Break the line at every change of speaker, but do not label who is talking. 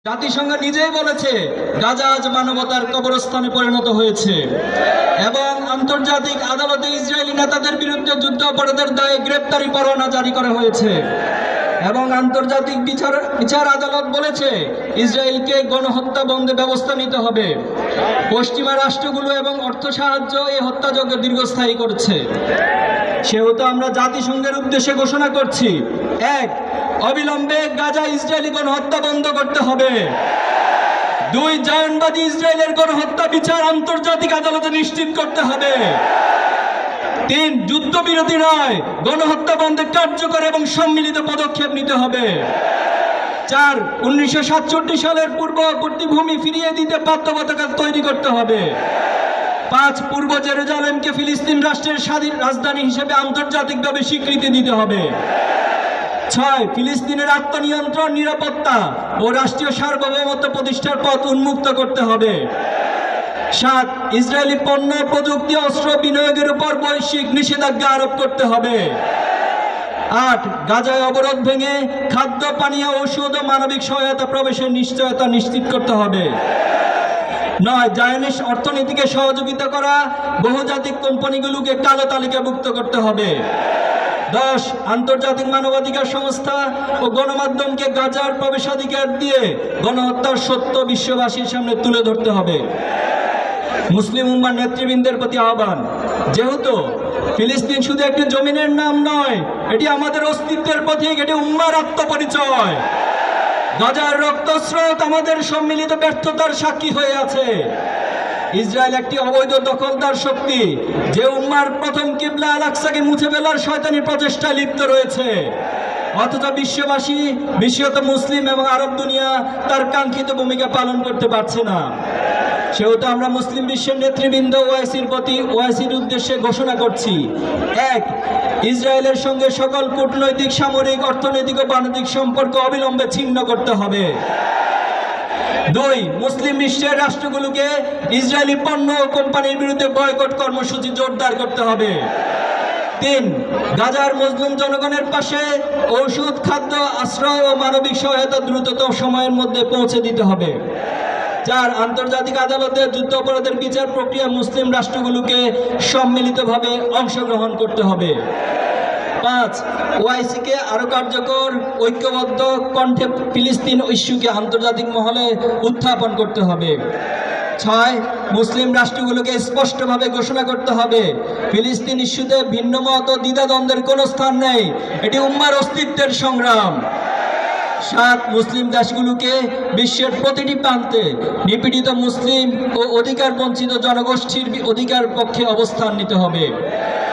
জাতিসংঘ নিজেই বলেছে গাজা আজ মানবতার কবরস্থানে পরিণত হয়েছে এবং আন্তর্জাতিক আদালতে ইসরায়েলি নেতাদের বিরুদ্ধে যুদ্ধাপরাধের দায়ে গ্রেপ্তারি পরোয়ানা জারি করা হয়েছে এবং আন্তর্জাতিক বিচার আদালত বলেছে ইসরায়েলকে গণহত্যা বন্ধে ব্যবস্থা নিতে হবে। পশ্চিমা রাষ্ট্রগুলো এবং অর্থ সাহায্য এই হত্যাযজ্ঞ দীর্ঘস্থায়ী করছে। সেহেতু আমরা জাতিসংঘের উদ্দেশ্যে ঘোষণা করছি, এক, অবিলম্বে গাজা ইসরায়েলি গণহত্যা বন্ধ করতে হবে। দুই, জায়নবাদী ইসরায়েলের গণহত্যা বিচার আন্তর্জাতিক আদালতে নিশ্চিত করতে হবে। তিন, যুদ্ধবিরতি নয়, গণহত্যা বন্ধে কার্যকর এবং সম্মিলিত পদক্ষেপ নিতে হবে। চার, 1967 সালের পূর্ববর্তী ভূমি ফিরিয়ে দিতে বাধ্যবাধকতা তৈরি করতে হবে। পাঁচ, পূর্ব জেরুজালেমকে ফিলিস্তিন রাষ্ট্রের স্বাধীন রাজধানী হিসেবে আন্তর্জাতিকভাবে স্বীকৃতি দিতে হবে। ছয়, ফিলিস্তিনের আত্মনিয়ন্ত্রণ, নিরাপত্তা ও রাষ্ট্রীয় সার্বভৌমত্ব প্রতিষ্ঠার পথ উন্মুক্ত করতে হবে। সাত, ইসরায়েলি পণ্য, প্রযুক্তি, অস্ত্র বিনিয়োগের উপর বৈশ্বিক নিষেধাজ্ঞা আরোপ করতে হবে। আট, গাজায় অবরোধ ভেঙে খাদ্য, পানীয়, ঔষধ ও মানবিক সহায়তা প্রবেশের নিশ্চয়তা নিশ্চিত করতে হবে। নয়, জায়নিস্ট অর্থনীতিকে সহযোগিতা করা বহুজাতিক কোম্পানিগুলোকে কালো তালিকাভুক্ত করতে হবে। 10, আন্তর্জাতিক মানবাধিকার সংস্থা ও গণমাধ্যমকে গাজার প্রবেশাধিকার দিয়ে গণহত্যার সত্য বিশ্ববাসীর সামনে তুলে ধরতে হবে। মুসলিম উম্মার নেতৃবৃন্দের প্রতি আহ্বান, যেহেতু ফিলিস্তিন শুধু একটি জমিনের নাম নয়, এটি আমাদের অস্তিত্বের প্রতীক, এটি উম্মার আত্মপরিচয়। গাজার রক্তস্রোত আমাদের সম্মিলিত ব্যর্থতার সাক্ষী হয়ে আছে। ইসরায়েল একটি অবৈধ দখলদার শক্তি, যে উম্মার প্রথম কিবলা আল আকসাকে মুছে ফেলার শয়তানি প্রচেষ্টায় লিপ্ত রয়েছে। অথচ বিশ্ববাসী, বিশেষত মুসলিম এবং আরব দুনিয়া তার কাঙ্ক্ষিত ভূমিকা পালন করতে পারছে না। সেহেতু আমরা মুসলিম বিশ্বের নেতৃবৃন্দ ওআইসির উদ্দেশ্যে ঘোষণা করছি, এক, ইসরায়েলের সঙ্গে সকল কূটনৈতিক, সামরিক, অর্থনৈতিক ও বাণিজ্যিক সম্পর্ক অবিলম্বে ছিন্ন করতে হবে। দুই, মুসলিম বিশ্বের রাষ্ট্রগুলোকে ইসরায়েলি পণ্য ও কোম্পানির বিরুদ্ধে বয়কট কর্মসূচি জোরদার করতে হবে। তিন, গাজার মজলুম জনগণের পাশে ঔষধ, খাদ্য, আশ্রয় ও মানবিক সহায়তা দ্রুততম সময়ের মধ্যে পৌঁছে দিতে হবে। চার, আন্তর্জাতিক আদালতে যুদ্ধাপরাধের বিচার প্রক্রিয়া মুসলিম রাষ্ট্রগুলোকে সম্মিলিতভাবে অংশগ্রহণ করতে হবে। পাঁচ, ওআইসিকে আরো কার্যকর, ঐক্যবদ্ধ কণ্ঠে ফিলিস্তিন ইস্যুকে আন্তর্জাতিক মহলে উত্থাপন করতে হবে। ছয়, মুসলিম রাষ্ট্রগুলোকে স্পষ্টভাবে ঘোষণা করতে হবে, ফিলিস্তিন ইস্যুতে ভিন্ন মত ও দ্বিধাদ্বন্দ্বের কোনো স্থান নেই, এটি উম্মার অস্তিত্বের সংগ্রাম। সাত, মুসলিম দেশগুলোকে বিশ্বের প্রতিটি প্রান্তে নিপীড়িত মুসলিম ও অধিকার বঞ্চিত জনগোষ্ঠীর অধিকার পক্ষে অবস্থান নিতে হবে।